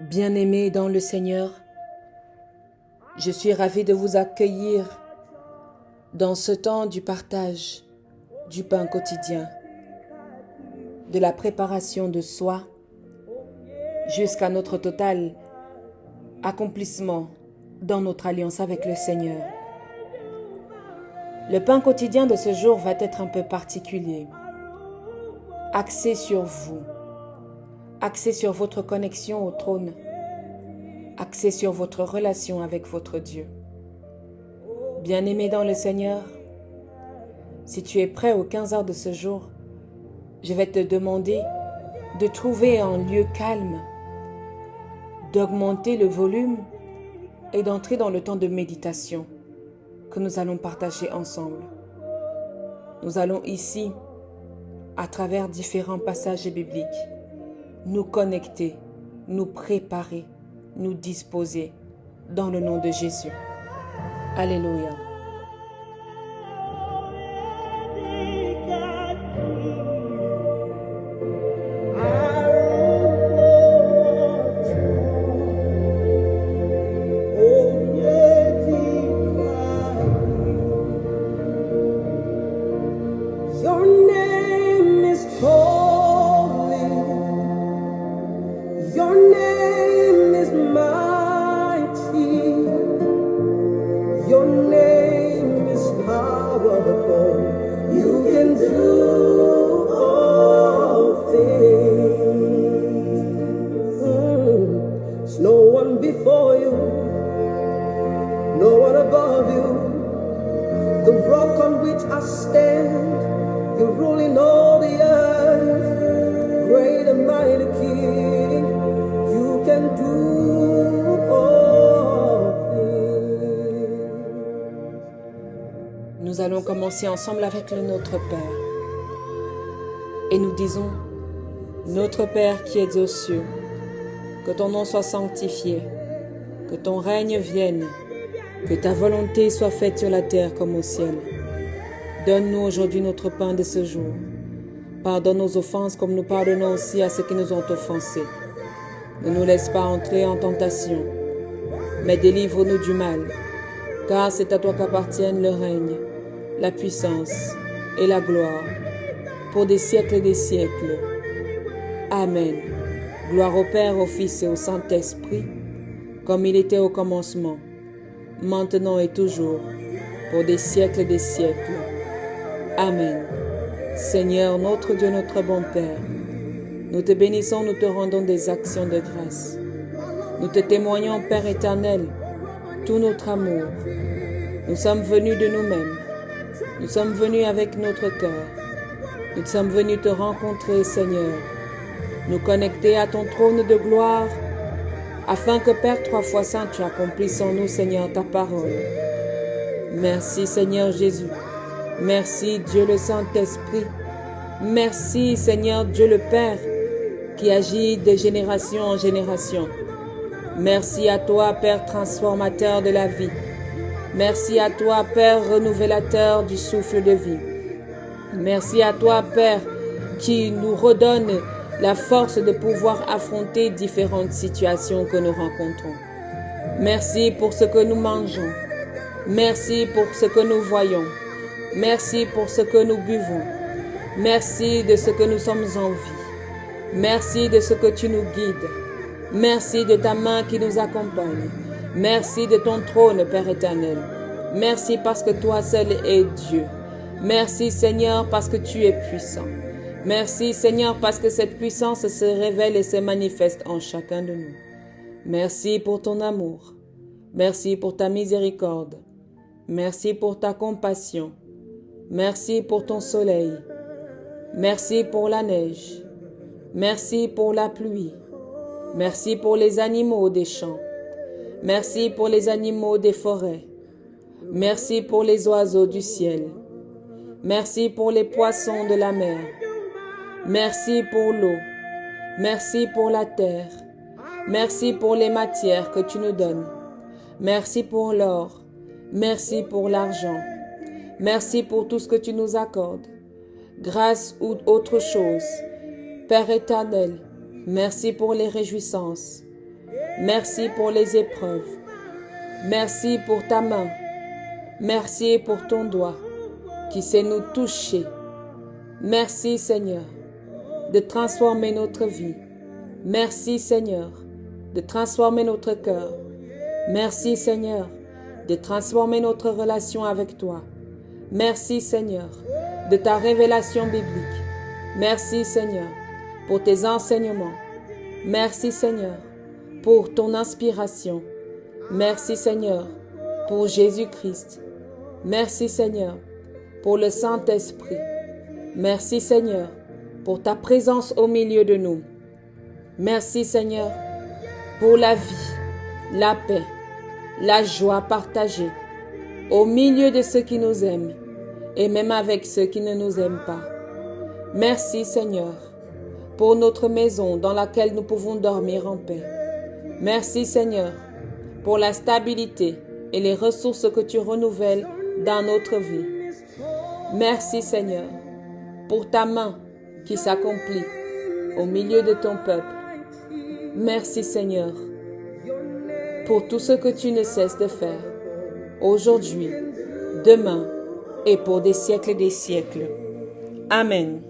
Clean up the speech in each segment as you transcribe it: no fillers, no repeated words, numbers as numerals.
Bien-aimés dans le Seigneur, je suis ravi de vous accueillir dans ce temps du partage du pain quotidien, de la préparation de soi jusqu'à notre total accomplissement dans notre alliance avec le Seigneur. Le pain quotidien de ce jour va être un peu particulier, axé sur vous, axé sur votre connexion au trône, axé sur votre relation avec votre Dieu. Bien-aimé dans le Seigneur, si tu es prêt aux 15 heures de ce jour, je vais te demander de trouver un lieu calme, d'augmenter le volume et d'entrer dans le temps de méditation que nous allons partager ensemble. Nous allons ici, à travers différents passages bibliques, nous connecter, nous préparer, nous disposer dans le nom de Jésus. Alléluia. Nous allons commencer ensemble avec le Notre Père. Et nous disons, Notre Père qui es aux cieux, que ton nom soit sanctifié, que ton règne vienne, que ta volonté soit faite sur la terre comme au ciel. Donne-nous aujourd'hui notre pain de ce jour. Pardonne nos offenses comme nous pardonnons aussi à ceux qui nous ont offensés. Ne nous laisse pas entrer en tentation, mais délivre-nous du mal, car c'est à toi qu'appartiennent le règne, la puissance et la gloire, pour des siècles et des siècles. Amen. Gloire au Père, au Fils et au Saint-Esprit, comme il était au commencement, maintenant et toujours, pour des siècles et des siècles. Amen. Seigneur, notre Dieu, notre bon Père, nous te bénissons, nous te rendons des actions de grâce. Nous te témoignons, Père éternel, tout notre amour. Nous sommes venus de nous-mêmes. Nous sommes venus avec notre cœur. Nous sommes venus te rencontrer, Seigneur, nous connecter à ton trône de gloire, afin que, Père trois fois saint, tu accomplisses en nous, Seigneur, ta parole. Merci, Seigneur Jésus. Merci, Dieu le Saint-Esprit. Merci, Seigneur Dieu le Père, qui agit de génération en génération. Merci à toi, Père transformateur de la vie. Merci à toi, Père renouvélateur du souffle de vie. Merci à toi, Père, qui nous redonne la force de pouvoir affronter différentes situations que nous rencontrons. Merci pour ce que nous mangeons. Merci pour ce que nous voyons. Merci pour ce que nous buvons. Merci de ce que nous sommes en vie. Merci de ce que tu nous guides. Merci de ta main qui nous accompagne. Merci de ton trône, Père éternel. Merci parce que toi seul es Dieu. Merci, Seigneur, parce que tu es puissant. Merci, Seigneur, parce que cette puissance se révèle et se manifeste en chacun de nous. Merci pour ton amour. Merci pour ta miséricorde. Merci pour ta compassion. Merci pour ton soleil. Merci pour la neige. Merci pour la pluie. Merci pour les animaux des champs. Merci pour les animaux des forêts. Merci pour les oiseaux du ciel. Merci pour les poissons de la mer. Merci pour l'eau. Merci pour la terre. Merci pour les matières que tu nous donnes. Merci pour l'or. Merci pour l'argent. Merci pour tout ce que tu nous accordes. Grâce ou autre chose. Père éternel, merci pour les réjouissances. Merci pour les épreuves. Merci pour ta main. Merci pour ton doigt qui sait nous toucher. Merci Seigneur de transformer notre vie. Merci Seigneur de transformer notre cœur. Merci Seigneur de transformer notre relation avec toi. Merci Seigneur de ta révélation biblique. Merci Seigneur pour tes enseignements. Merci Seigneur pour ton inspiration. Merci Seigneur pour Jésus-Christ. Merci Seigneur pour le Saint-Esprit. Merci Seigneur pour ta présence au milieu de nous. Merci Seigneur pour la vie, la paix, la joie partagée au milieu de ceux qui nous aiment et même avec ceux qui ne nous aiment pas. Merci Seigneur pour notre maison dans laquelle nous pouvons dormir en paix. Merci Seigneur pour la stabilité et les ressources que tu renouvelles dans notre vie. Merci Seigneur pour ta main qui s'accomplit au milieu de ton peuple. Merci Seigneur pour tout ce que tu ne cesses de faire aujourd'hui, demain et pour des siècles et des siècles. Amen.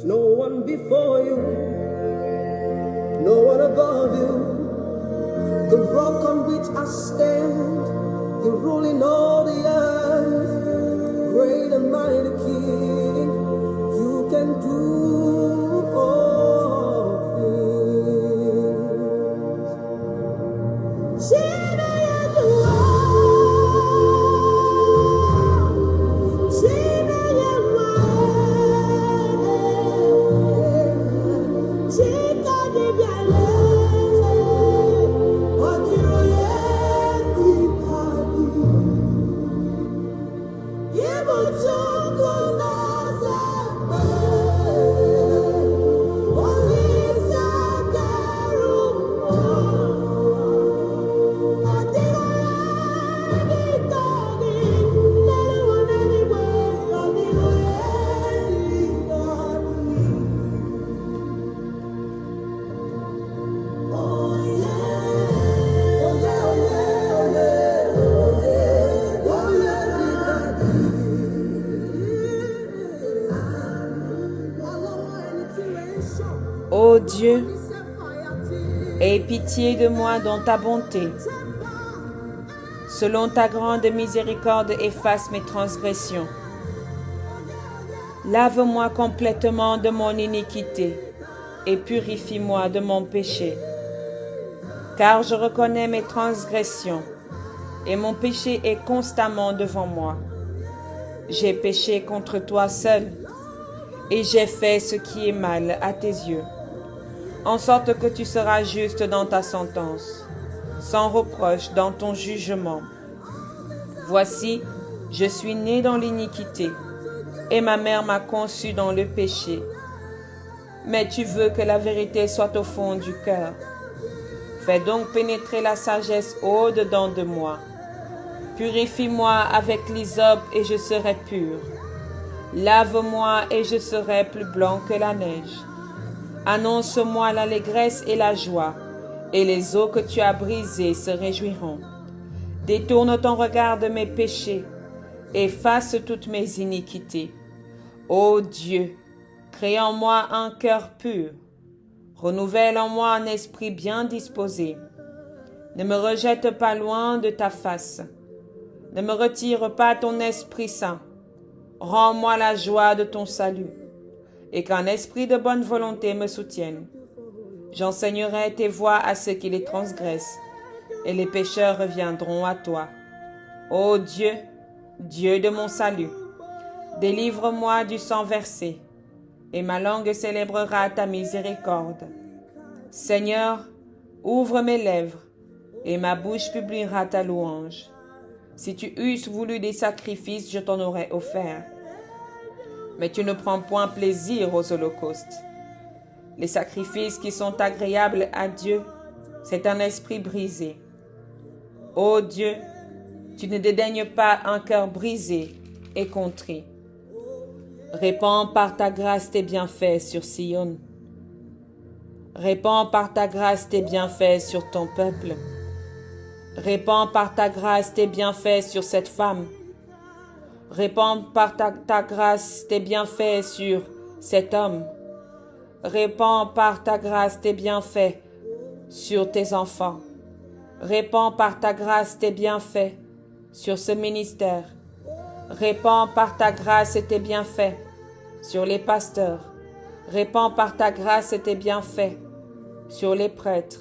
No one before you, no one above you. The rock on which I stand, you rule in all the earth. Great and mighty King, you can do all things. Ô Dieu, aie pitié de moi dans ta bonté. Selon ta grande miséricorde, efface mes transgressions. Lave-moi complètement de mon iniquité et purifie-moi de mon péché. Car je reconnais mes transgressions et mon péché est constamment devant moi. J'ai péché contre toi seul et j'ai fait ce qui est mal à tes yeux, en sorte que tu seras juste dans ta sentence, sans reproche dans ton jugement. Voici, je suis né dans l'iniquité, et ma mère m'a conçu dans le péché. Mais tu veux que la vérité soit au fond du cœur. Fais donc pénétrer la sagesse au-dedans de moi. Purifie-moi avec l'hysope et je serai pur. Lave-moi et je serai plus blanc que la neige. Annonce-moi l'allégresse et la joie, et les eaux que tu as brisées se réjouiront. Détourne ton regard de mes péchés, efface toutes mes iniquités. Ô Dieu, crée en moi un cœur pur, renouvelle en moi un esprit bien disposé. Ne me rejette pas loin de ta face, ne me retire pas ton Esprit Saint. Rends-moi la joie de ton salut, et qu'un esprit de bonne volonté me soutienne. J'enseignerai tes voies à ceux qui les transgressent, et les pécheurs reviendront à toi. Ô Dieu, Dieu de mon salut, délivre-moi du sang versé, et ma langue célébrera ta miséricorde. Seigneur, ouvre mes lèvres, et ma bouche publiera ta louange. Si tu eusses voulu des sacrifices, je t'en aurais offert. Mais tu ne prends point plaisir aux holocaustes. Les sacrifices qui sont agréables à Dieu, c'est un esprit brisé. Ô Dieu, tu ne dédaignes pas un cœur brisé et contrit. Répands par ta grâce tes bienfaits sur Sion. Répands par ta grâce tes bienfaits sur ton peuple. Répands par ta grâce tes bienfaits sur cette femme. Répands par ta grâce tes bienfaits sur cet homme. Répands par ta grâce tes bienfaits sur tes enfants. Répands par ta grâce tes bienfaits sur ce ministère. Répands par ta grâce tes bienfaits sur les pasteurs. Répands par ta grâce tes bienfaits sur les prêtres.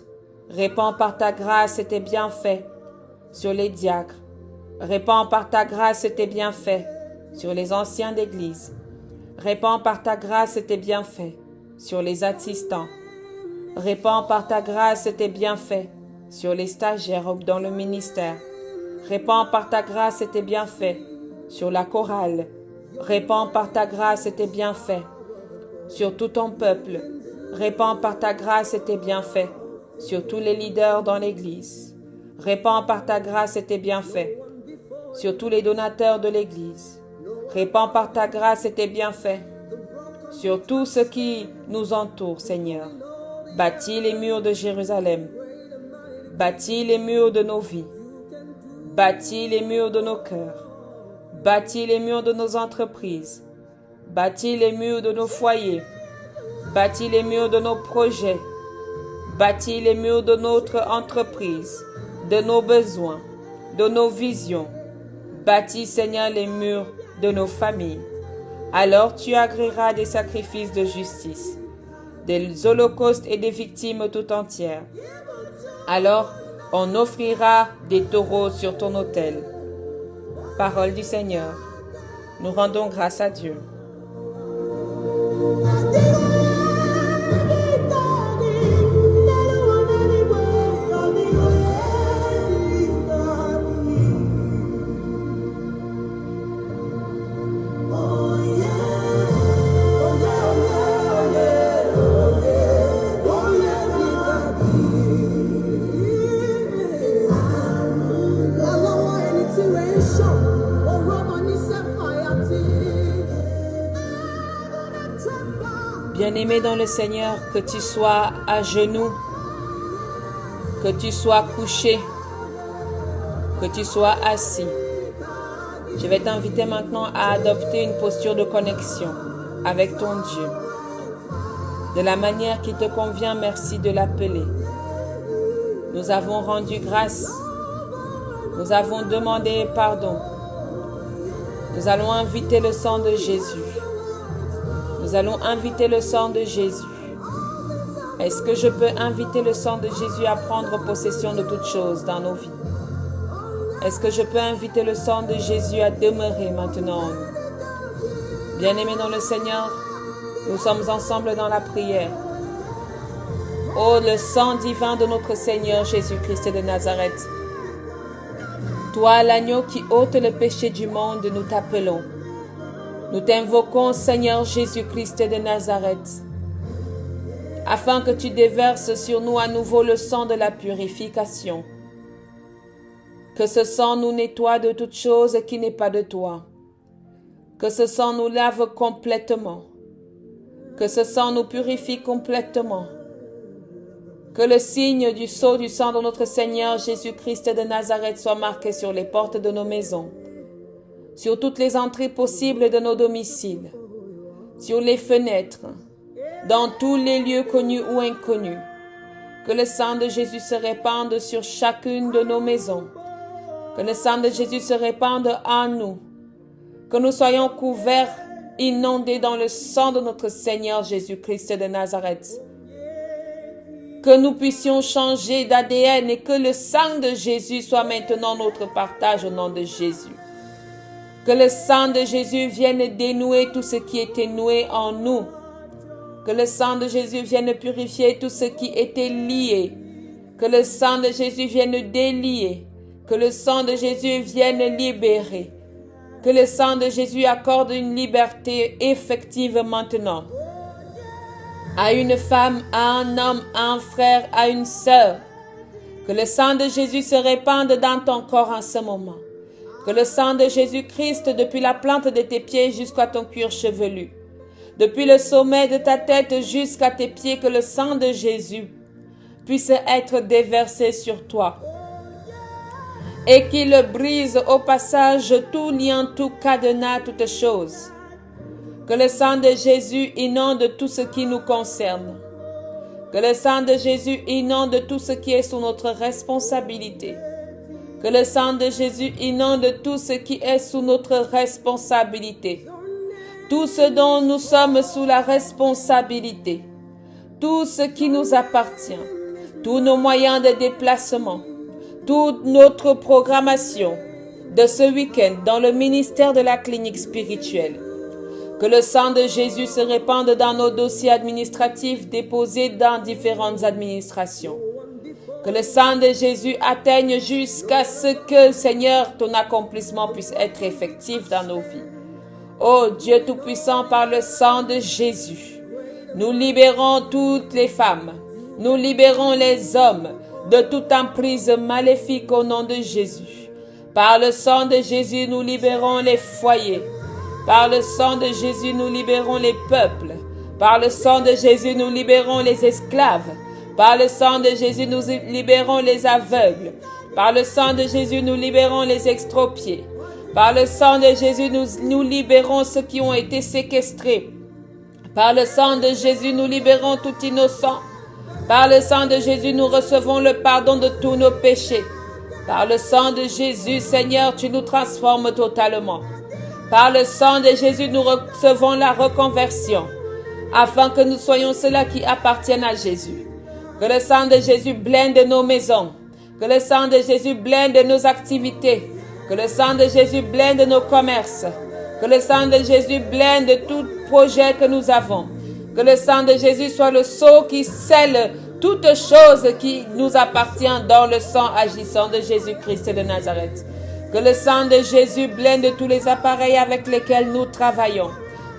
Répands par ta grâce tes bienfaits sur les diacres. Répands par ta grâce tes bienfaits sur les anciens d'église. Répands par ta grâce tes bienfaits sur les assistants. Répands par ta grâce tes bienfaits sur les stagiaires dans le ministère. Répands par ta grâce tes bienfaits sur la chorale. Répands par ta grâce tes bienfaits sur tout ton peuple. Répands par ta grâce tes bienfaits sur tous les leaders dans l'Église. Répands par ta grâce tes bienfaits sur tous les donateurs de l'Église. Répands par ta grâce tes bienfaits sur tout ce qui nous entoure, Seigneur. Bâtis les murs de Jérusalem. Bâtis les murs de nos vies. Bâtis les murs de nos cœurs. Bâtis les murs de nos entreprises. Bâtis les murs de nos foyers. Bâtis les murs de nos projets. Bâtis les murs de notre entreprise, de nos besoins, de nos visions. Bâtis, Seigneur, les murs de nos familles. Alors tu agréeras des sacrifices de justice, des holocaustes et des victimes tout entières. Alors on offrira des taureaux sur ton autel. Parole du Seigneur. Nous rendons grâce à Dieu. Bien-aimé dans le Seigneur, que tu sois à genoux, que tu sois couché, que tu sois assis. Je vais t'inviter maintenant à adopter une posture de connexion avec ton Dieu. De la manière qui te convient, merci de l'appeler. Nous avons rendu grâce. Nous avons demandé pardon. Nous allons inviter le sang de Jésus. Nous allons inviter le sang de Jésus. Est-ce que je peux inviter le sang de Jésus à prendre possession de toutes choses dans nos vies? Est-ce que je peux inviter le sang de Jésus à demeurer maintenant en nous? Bien-aimés dans le Seigneur, nous sommes ensemble dans la prière. Oh, le sang divin de notre Seigneur Jésus-Christ de Nazareth. Toi, l'agneau qui ôte le péché du monde, nous t'appelons. Nous t'invoquons, Seigneur Jésus-Christ de Nazareth, afin que tu déverses sur nous à nouveau le sang de la purification. Que ce sang nous nettoie de toute chose qui n'est pas de toi. Que ce sang nous lave complètement. Que ce sang nous purifie complètement. Que le signe du sceau du sang de notre Seigneur Jésus-Christ de Nazareth soit marqué sur les portes de nos maisons, sur toutes les entrées possibles de nos domiciles, sur les fenêtres, dans tous les lieux connus ou inconnus. Que le sang de Jésus se répande sur chacune de nos maisons. Que le sang de Jésus se répande en nous. Que nous soyons couverts, inondés dans le sang de notre Seigneur Jésus-Christ de Nazareth. Que nous puissions changer d'ADN et que le sang de Jésus soit maintenant notre partage au nom de Jésus. Que le sang de Jésus vienne dénouer tout ce qui était noué en nous. Que le sang de Jésus vienne purifier tout ce qui était lié. Que le sang de Jésus vienne délier. Que le sang de Jésus vienne libérer. Que le sang de Jésus accorde une liberté effective maintenant. À une femme, à un homme, à un frère, à une sœur. Que le sang de Jésus se répande dans ton corps en ce moment. Que le sang de Jésus-Christ, depuis la plante de tes pieds jusqu'à ton cuir chevelu, depuis le sommet de ta tête jusqu'à tes pieds, que le sang de Jésus puisse être déversé sur toi et qu'il brise au passage tout lien, tout cadenas, toute chose. Que le sang de Jésus inonde tout ce qui nous concerne. Que le sang de Jésus inonde tout ce qui est sous notre responsabilité. Que le sang de Jésus inonde tout ce qui est sous notre responsabilité. Tout ce dont nous sommes sous la responsabilité. Tout ce qui nous appartient. Tous nos moyens de déplacement. Toute notre programmation de ce week-end dans le ministère de la clinique spirituelle. Que le sang de Jésus se répande dans nos dossiers administratifs déposés dans différentes administrations. Que le sang de Jésus atteigne jusqu'à ce que, Seigneur, ton accomplissement puisse être effectif dans nos vies. Ô Dieu Tout-Puissant, par le sang de Jésus, nous libérons toutes les femmes, nous libérons les hommes de toute emprise maléfique au nom de Jésus. Par le sang de Jésus, nous libérons les foyers. Par le sang de Jésus, nous libérons les peuples. Par le sang de Jésus, nous libérons les esclaves. Par le sang de Jésus, nous libérons les aveugles. Par le sang de Jésus, nous libérons les extropiés. Par le sang de Jésus, nous libérons ceux qui ont été séquestrés. Par le sang de Jésus, nous libérons tout innocent. Par le sang de Jésus, nous recevons le pardon de tous nos péchés. Par le sang de Jésus, Seigneur, tu nous transformes totalement. Par le sang de Jésus, nous recevons la reconversion, afin que nous soyons ceux-là qui appartiennent à Jésus. Que le sang de Jésus blinde nos maisons. Que le sang de Jésus blinde nos activités. Que le sang de Jésus blinde nos commerces. Que le sang de Jésus blinde tout projet que nous avons. Que le sang de Jésus soit le sceau qui scelle toute chose qui nous appartient dans le sang agissant de Jésus-Christ de Nazareth. Que le sang de Jésus blinde tous les appareils avec lesquels nous travaillons.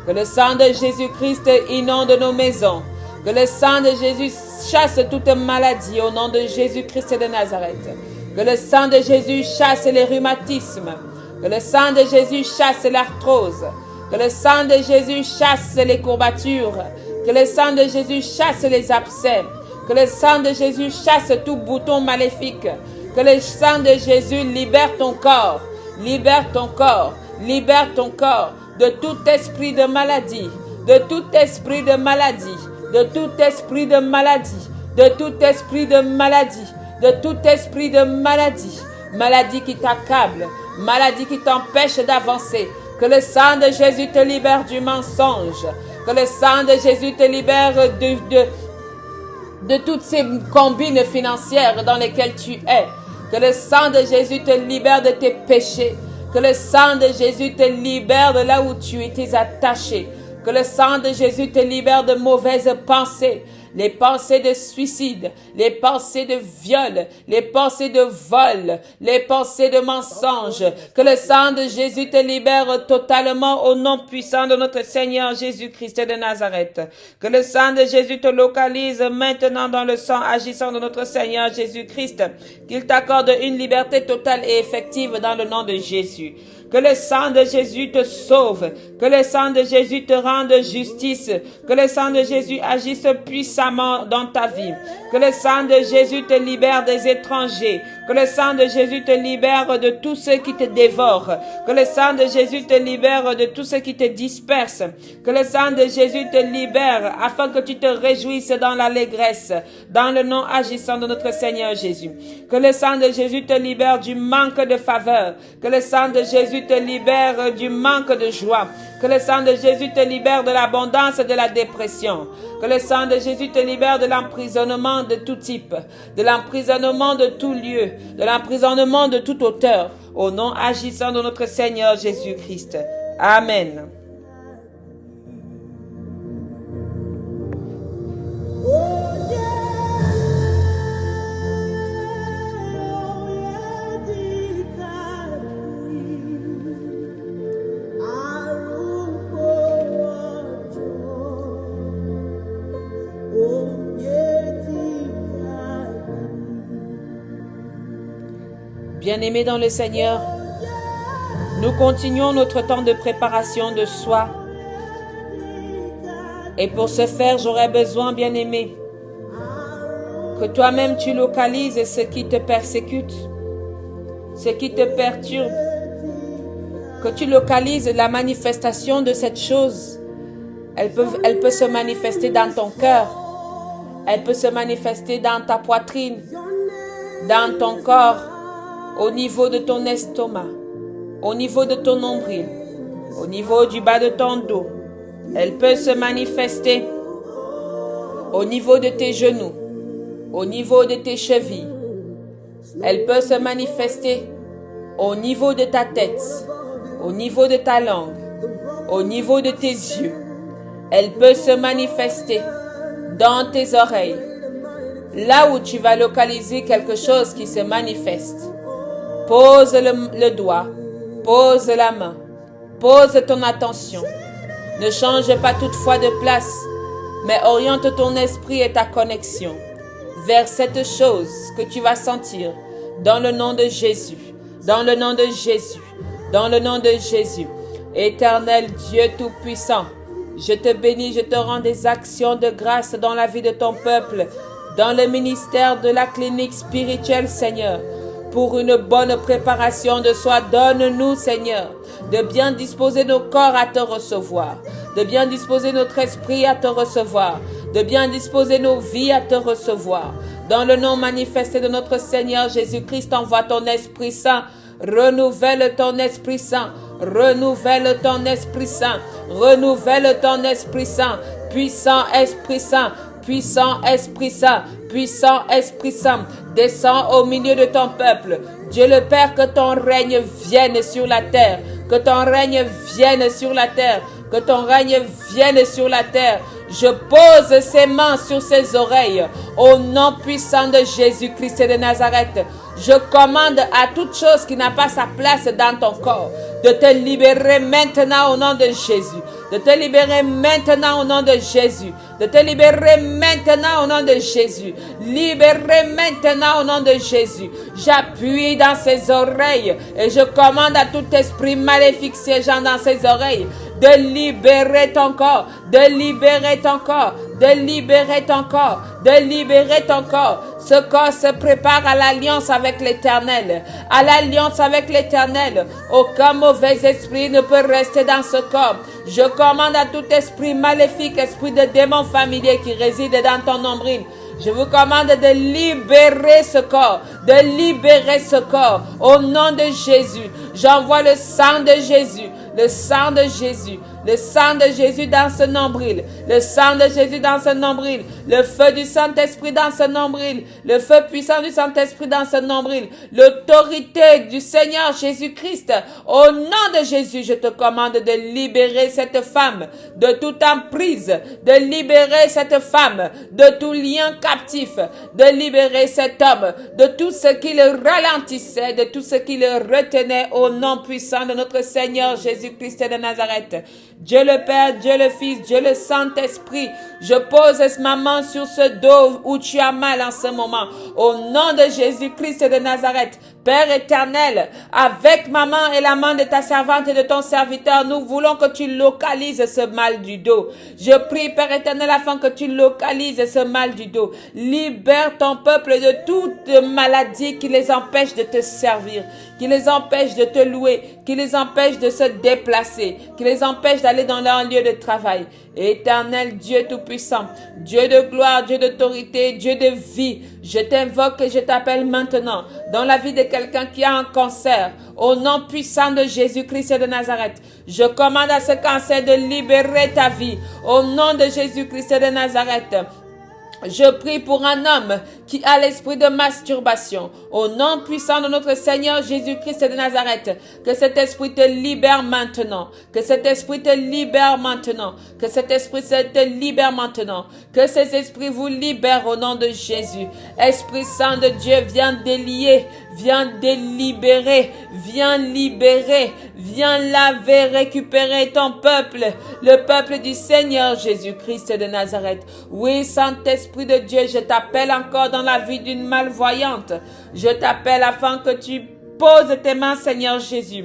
Que le sang de Jésus-Christ inonde nos maisons. Que le sang de Jésus chasse toute maladie au nom de Jésus-Christ de Nazareth. Que le sang de Jésus chasse les rhumatismes. Que le sang de Jésus chasse l'arthrose. Que le sang de Jésus chasse les courbatures. Que le sang de Jésus chasse les abcès. Que le sang de Jésus chasse tout bouton maléfique. Que le sang de Jésus libère ton corps. Libère ton corps. Libère ton corps de tout esprit de maladie. De tout esprit de maladie. De tout esprit de maladie. De tout esprit de maladie. De tout esprit de maladie. Maladie qui t'accable. Maladie qui t'empêche d'avancer. Que le sang de Jésus te libère du mensonge. Que le sang de Jésus te libère de toutes ces combines financières dans lesquelles tu es. Que le sang de Jésus te libère de tes péchés. Que le sang de Jésus te libère de là où tu étais attaché. Que le sang de Jésus te libère de mauvaises pensées. Les pensées de suicide, les pensées de viol, les pensées de vol, les pensées de mensonge. Que le sang de Jésus te libère totalement au nom puissant de notre Seigneur Jésus-Christ de Nazareth. Que le sang de Jésus te localise maintenant dans le sang agissant de notre Seigneur Jésus-Christ. Qu'il t'accorde une liberté totale et effective dans le nom de Jésus. Que le sang de Jésus te sauve. Que le sang de Jésus te rende justice. Que le sang de Jésus agisse puissamment dans ta vie. Que le sang de Jésus te libère des étrangers. Que le sang de Jésus te libère de tous ceux qui te dévorent. Que le sang de Jésus te libère de tous ceux qui te dispersent. Que le sang de Jésus te libère afin que tu te réjouisses dans l'allégresse. Dans le nom agissant de notre Seigneur Jésus. Que le sang de Jésus te libère du manque de faveur. Que le sang de Jésus te libère du manque de joie. Que le sang de Jésus te libère de l'abondance et de la dépression. Que le sang de Jésus te libère de l'emprisonnement de tout type, de l'emprisonnement de tout lieu, de l'emprisonnement de toute hauteur. Au nom agissant de notre Seigneur Jésus-Christ. Amen. Bien-aimés dans le Seigneur, nous continuons notre temps de préparation de soi Et pour ce faire, j'aurais besoin, bien-aimé, que toi-même tu localises ce qui te persécute, ce qui te perturbe, que tu localises la manifestation de cette chose. Elle peut se manifester dans ton cœur, elle peut se manifester dans ta poitrine, dans ton corps, au niveau de ton estomac, au niveau de ton nombril, au niveau du bas de ton dos. Elle peut se manifester au niveau de tes genoux, au niveau de tes chevilles. Elle peut se manifester au niveau de ta tête, au niveau de ta langue, au niveau de tes yeux. Elle peut se manifester dans tes oreilles. Là où tu vas localiser quelque chose qui se manifeste, pose le doigt, pose la main, pose ton attention. Ne change pas toutefois de place, mais oriente ton esprit et ta connexion vers cette chose que tu vas sentir dans le nom de Jésus, dans le nom de Jésus, dans le nom de Jésus. Éternel Dieu Tout-Puissant, je te bénis, je te rends des actions de grâce dans la vie de ton peuple, dans le ministère de la clinique spirituelle, Seigneur. Pour une bonne préparation de soi, donne-nous, Seigneur, de bien disposer nos corps à te recevoir, de bien disposer notre esprit à te recevoir, de bien disposer nos vies à te recevoir. Dans le nom manifesté de notre Seigneur Jésus-Christ, envoie ton Esprit Saint, renouvelle ton Esprit Saint, renouvelle ton Esprit Saint, renouvelle ton Esprit Saint, puissant Esprit Saint, puissant Esprit Saint, puissant Esprit Saint, descends au milieu de ton peuple. Dieu le Père, que ton règne vienne sur la terre, que ton règne vienne sur la terre, que ton règne vienne sur la terre. Je pose ses mains sur ses oreilles au nom puissant de Jésus-Christ de Nazareth. Je commande à toute chose qui n'a pas sa place dans ton corps de te libérer maintenant au nom de Jésus. De te libérer maintenant au nom de Jésus. De te libérer maintenant au nom de Jésus. Libérer maintenant au nom de Jésus. J'appuie dans ses oreilles et je commande à tout esprit maléfique siégeant dans ses oreilles de libérer ton corps, de libérer ton corps, de libérer ton corps, de libérer ton corps. Ce corps se prépare à l'alliance avec l'Éternel, à l'alliance avec l'Éternel. Aucun mauvais esprit ne peut rester dans ce corps. Je commande à tout esprit maléfique, esprit de démon familier qui réside dans ton nombril. Je vous commande de libérer ce corps, de libérer ce corps au nom de Jésus. J'envoie le sang de Jésus, le sang de Jésus, le sang de Jésus dans ce nombril, le sang de Jésus dans ce nombril, le feu du Saint-Esprit dans ce nombril, le feu puissant du Saint-Esprit dans ce nombril, l'autorité du Seigneur Jésus-Christ. Au nom de Jésus, je te commande de libérer cette femme de toute emprise, de libérer cette femme de tout lien captif, de libérer cet homme de tout ce qui le ralentissait, de tout ce qui le retenait au nom puissant de notre Seigneur Jésus-Christ de Nazareth. Dieu le Père, Dieu le Fils, Dieu le Saint-Esprit, je pose ma main sur ce dos où tu as mal en ce moment. Au nom de Jésus-Christ de Nazareth, Père éternel, avec ma main et la main de ta servante et de ton serviteur, nous voulons que tu localises ce mal du dos. Je prie, Père éternel, afin que tu localises ce mal du dos. Libère ton peuple de toute maladie qui les empêche de te servir, qui les empêche de te louer, qui les empêche de se déplacer, qui les empêche d'aller dans leur lieu de travail. Éternel Dieu Tout-Puissant, Dieu de gloire, Dieu d'autorité, Dieu de vie, je t'invoque et je t'appelle maintenant dans la vie de quelqu'un qui a un cancer. Au nom puissant de Jésus-Christ de Nazareth, je commande à ce cancer de libérer ta vie. Au nom de Jésus-Christ de Nazareth, je prie pour un homme qui a l'esprit de masturbation. Au nom puissant de notre Seigneur Jésus-Christ de Nazareth, que cet esprit te libère maintenant. Que cet esprit te libère maintenant. Que cet esprit te libère maintenant. Que ces esprits vous libèrent au nom de Jésus. Esprit Saint de Dieu, viens délier, viens délibérer, viens libérer, viens laver, récupérer ton peuple, le peuple du Seigneur Jésus-Christ de Nazareth. Oui, Saint-Esprit de Dieu, je t'appelle encore dans la vie d'une malvoyante. Je t'appelle afin que tu poses tes mains, Seigneur Jésus.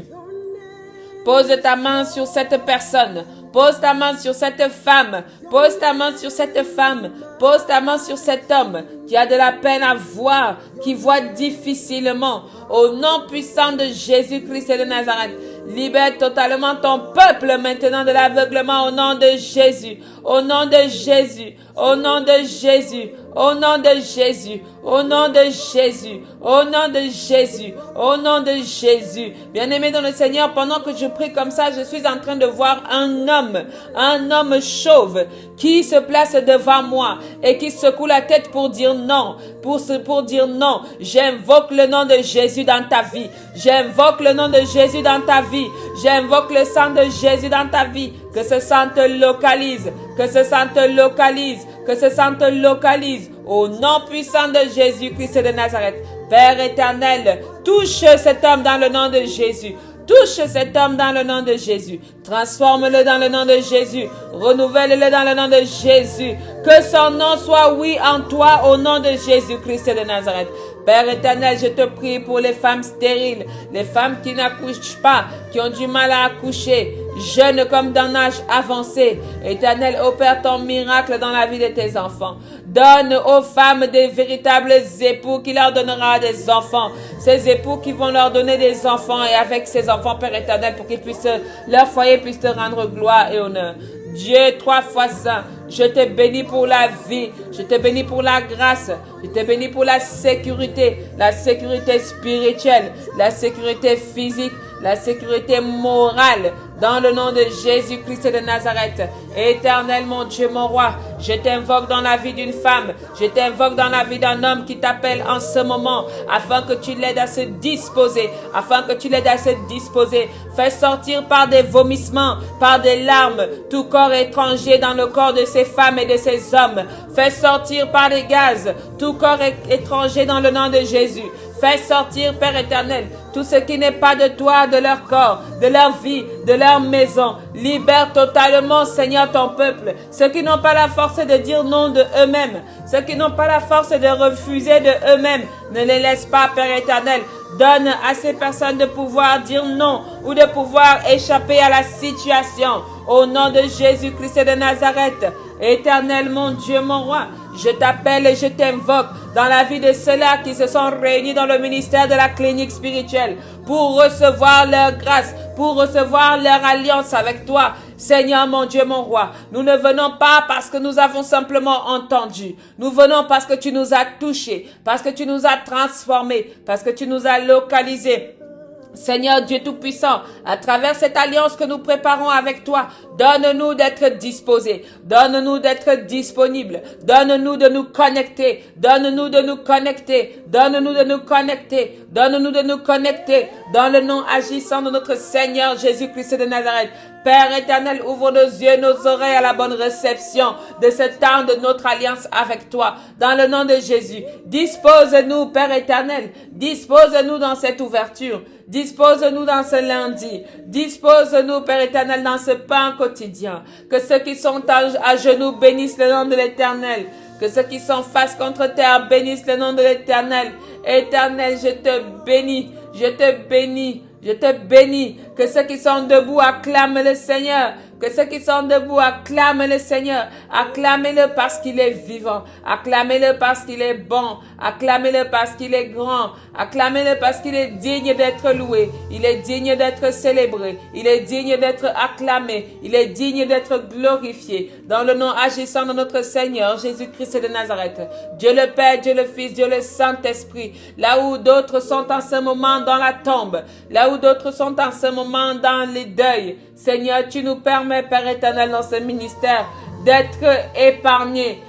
Pose ta main sur cette personne. Pose ta main sur cette femme. Pose ta main sur cette femme. Pose ta main sur cet homme qui a de la peine à voir, qui voit difficilement. Au nom puissant de Jésus-Christ de Nazareth, libère totalement ton peuple maintenant de l'aveuglement au nom de Jésus. Au nom de Jésus. Au nom de Jésus. Au nom de Jésus. Au nom de Jésus. Au nom de Jésus. Au nom de Jésus. Bien-aimé dans le Seigneur, pendant que je prie comme ça, je suis en train de voir un homme chauve qui se place devant moi et qui secoue la tête pour dire non, pour dire non. J'invoque le nom de Jésus dans ta vie. J'invoque le nom de Jésus dans ta vie. J'invoque le sang de Jésus dans ta vie. Que ce sang te localise. Que ce sang te localise. Que ce sang te localise. Au nom puissant de Jésus-Christ de Nazareth. Père éternel, touche cet homme dans le nom de Jésus. Touche cet homme dans le nom de Jésus. Transforme-le dans le nom de Jésus. Renouvelle-le dans le nom de Jésus. Que son nom soit oui en toi au nom de Jésus-Christ de Nazareth. Père éternel, je te prie pour les femmes stériles, les femmes qui n'accouchent pas, qui ont du mal à accoucher, jeunes comme d'un âge avancé. Éternel, opère ton miracle dans la vie de tes enfants. Donne aux femmes des véritables époux qui leur donnera des enfants. Ces époux qui vont leur donner des enfants et avec ces enfants, Père éternel, pour qu'ils puissent, leur foyer puisse te rendre gloire et honneur. Dieu, 3 fois saint, je te bénis pour la vie, je te bénis pour la grâce, je te bénis pour la sécurité spirituelle, la sécurité physique, la sécurité morale, dans le nom de Jésus-Christ de Nazareth. Éternel, mon Dieu, mon roi, je t'invoque dans la vie d'une femme, je t'invoque dans la vie d'un homme qui t'appelle en ce moment, afin que tu l'aides à se disposer, Fais sortir par des vomissements, par des larmes, tout corps étranger dans le corps de ces femmes et de ces hommes. Fais sortir par des gaz, tout corps étranger dans le nom de Jésus. Fais sortir, Père éternel, tout ce qui n'est pas de toi, de leur corps, de leur vie, de leur maison. Libère totalement, Seigneur, ton peuple. Ceux qui n'ont pas la force de dire non de eux-mêmes, ceux qui n'ont pas la force de refuser de eux-mêmes, ne les laisse pas, Père éternel. Donne à ces personnes de pouvoir dire non ou de pouvoir échapper à la situation. Au nom de Jésus-Christ de Nazareth, Éternel, mon Dieu, mon roi, je t'appelle et je t'invoque dans la vie de ceux-là qui se sont réunis dans le ministère de la clinique spirituelle pour recevoir leur grâce, pour recevoir leur alliance avec toi. Seigneur, mon Dieu, mon roi, nous ne venons pas parce que nous avons simplement entendu. Nous venons parce que tu nous as touchés, parce que tu nous as transformés, parce que tu nous as localisés. Seigneur Dieu Tout-Puissant, à travers cette alliance que nous préparons avec toi, donne-nous d'être disposés, donne-nous d'être disponibles, donne-nous de nous connecter, donne-nous de nous connecter, donne-nous de nous connecter, donne-nous de nous connecter, dans le nom agissant de notre Seigneur Jésus-Christ de Nazareth. Père éternel, ouvre nos yeux, nos oreilles à la bonne réception de ce temps de notre alliance avec toi. Dans le nom de Jésus, dispose-nous, Père éternel, dispose-nous dans cette ouverture. Dispose-nous dans ce lundi. Dispose-nous, Père éternel, dans ce pain quotidien. Que ceux qui sont à genoux bénissent le nom de l'Éternel. Que ceux qui sont face contre terre bénissent le nom de l'Éternel. Éternel, je te bénis. Je te bénis. Je te bénis. Que ceux qui sont debout acclament le Seigneur. Que ceux qui sont debout acclament le Seigneur. Acclamez-le parce qu'il est vivant. Acclamez-le parce qu'il est bon. Acclamez-le parce qu'il est grand. Acclamez-le parce qu'il est digne d'être loué. Il est digne d'être célébré. Il est digne d'être acclamé. Il est digne d'être glorifié. Dans le nom agissant de notre Seigneur Jésus-Christ de Nazareth. Dieu le Père, Dieu le Fils, Dieu le Saint-Esprit. Là où d'autres sont en ce moment dans la tombe. Là où d'autres sont en ce moment dans les deuils. Seigneur, tu nous permets, Père éternel, dans ce ministère, d'être épargnés,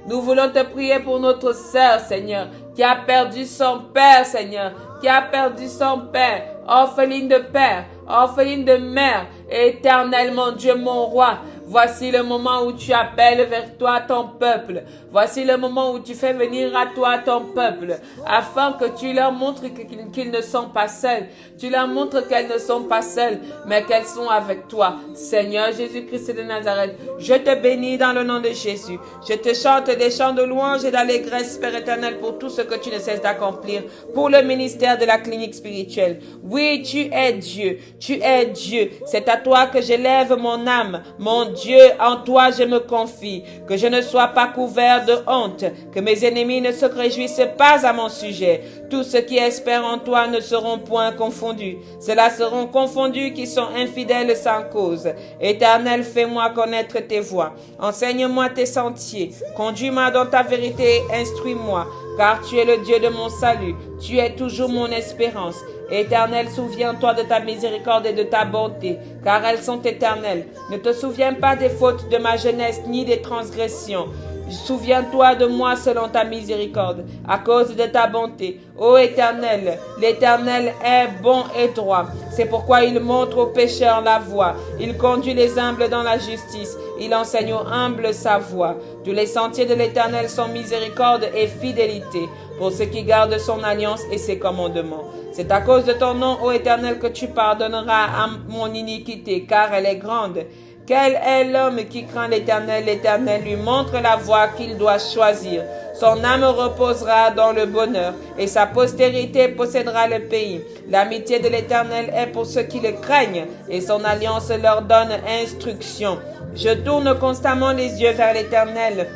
Nous voulons te prier pour notre sœur, Seigneur, qui a perdu son père, Seigneur, qui a perdu son père, orpheline de père, orpheline de mère. Éternel, mon Dieu, mon roi, Voici le moment où tu appelles vers toi ton peuple. Voici le moment où tu fais venir à toi ton peuple, afin que tu leur montres qu'ils ne sont pas seuls. Tu leur montres qu'elles ne sont pas seules, mais qu'elles sont avec toi. Seigneur Jésus-Christ de Nazareth, je te bénis dans le nom de Jésus. Je te chante des chants de louange et d'allégresse, Père éternel, pour tout ce que tu ne cesses d'accomplir, pour le ministère de la clinique spirituelle. Oui, tu es Dieu. Tu es Dieu. C'est à toi que j'élève mon âme. Mon Dieu, en toi je me confie. Que je ne sois pas couvert de honte. Que mes ennemis ne se réjouissent pas à mon sujet. Tous ceux qui espèrent en toi ne seront point confondus. Ceux-là seront confondus qui sont infidèles sans cause. Éternel, fais-moi connaître tes voies. Enseigne-moi tes sentiers. Conduis-moi dans ta vérité et instruis-moi. Car tu es le Dieu de mon salut. Tu es toujours mon espérance. Éternel, souviens-toi de ta miséricorde et de ta bonté, car elles sont éternelles. Ne te souviens pas des fautes de ma jeunesse, ni des transgressions. Souviens-toi de moi selon ta miséricorde, à cause de ta bonté. Ô Éternel, l'Éternel est bon et droit. C'est pourquoi il montre aux pécheurs la voie. Il conduit les humbles dans la justice. Il enseigne aux humbles sa voie. Tous les sentiers de l'Éternel sont miséricorde et fidélité pour ceux qui gardent son alliance et ses commandements. C'est à cause de ton nom, ô Éternel, que tu pardonneras à mon iniquité, car elle est grande. Quel est l'homme qui craint l'Éternel? L'Éternel lui montre la voie qu'il doit choisir. Son âme reposera dans le bonheur et sa postérité possédera le pays. L'amitié de l'Éternel est pour ceux qui le craignent et son alliance leur donne instruction. Je tourne constamment les yeux vers l'Éternel,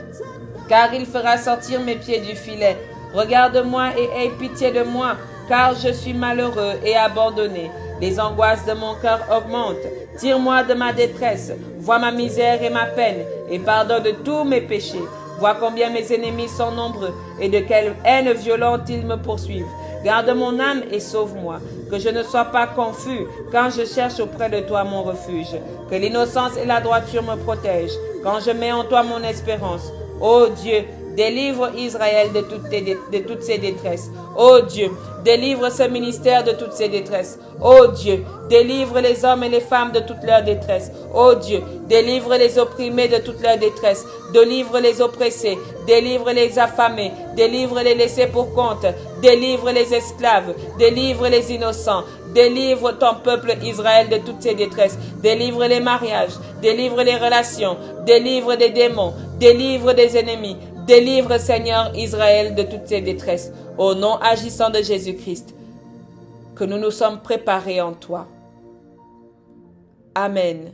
car il fera sortir mes pieds du filet. Regarde-moi et aie pitié de moi, car je suis malheureux et abandonné. Les angoisses de mon cœur augmentent. Tire-moi de ma détresse. Vois ma misère et ma peine, et pardonne tous mes péchés. Vois combien mes ennemis sont nombreux, et de quelle haine violente ils me poursuivent. Garde mon âme et sauve-moi, que je ne sois pas confus quand je cherche auprès de toi mon refuge. Que l'innocence et la droiture me protègent, quand je mets en toi mon espérance. Ô Dieu, délivre Israël de toutes ses détresses. Ô Dieu, délivre ce ministère de toutes ses détresses. Ô Dieu, délivre les hommes et les femmes de toute leur détresse. Ô Dieu, délivre les opprimés de toute leur détresse. Délivre les oppressés. Délivre les affamés. Délivre les laissés pour compte. Délivre les esclaves. Délivre les innocents. Délivre ton peuple Israël de toutes ses détresses. Délivre les mariages. Délivre les relations. Délivre des démons. Délivre des ennemis. Délivre, Seigneur Israël, de toutes ses détresses. Au nom agissant de Jésus-Christ, que nous nous sommes préparés en toi. Amen.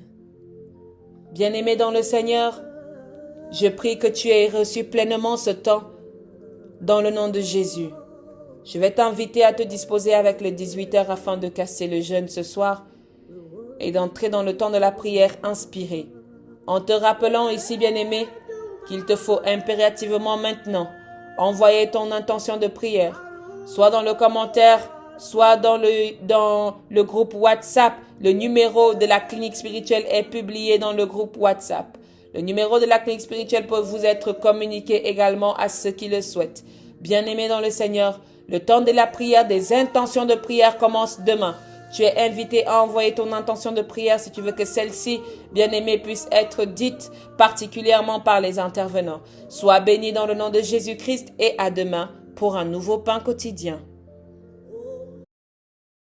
Bien-aimé dans le Seigneur, je prie que tu aies reçu pleinement ce temps dans le nom de Jésus. Je vais t'inviter à te disposer avec les 18h afin de casser le jeûne ce soir et d'entrer dans le temps de la prière inspirée. En te rappelant ici, bien-aimé, qu'il te faut impérativement maintenant envoyer ton intention de prière, soit dans le commentaire, soit dans le groupe WhatsApp. Le numéro de la clinique spirituelle est publié dans le groupe WhatsApp. Le numéro de la clinique spirituelle peut vous être communiqué également à ceux qui le souhaitent. Bien-aimés dans le Seigneur, le temps de la prière, des intentions de prière commence demain. Tu es invité à envoyer ton intention de prière si tu veux que celle-ci, bien-aimée, puisse être dite particulièrement par les intervenants. Sois béni dans le nom de Jésus-Christ et à demain pour un nouveau pain quotidien.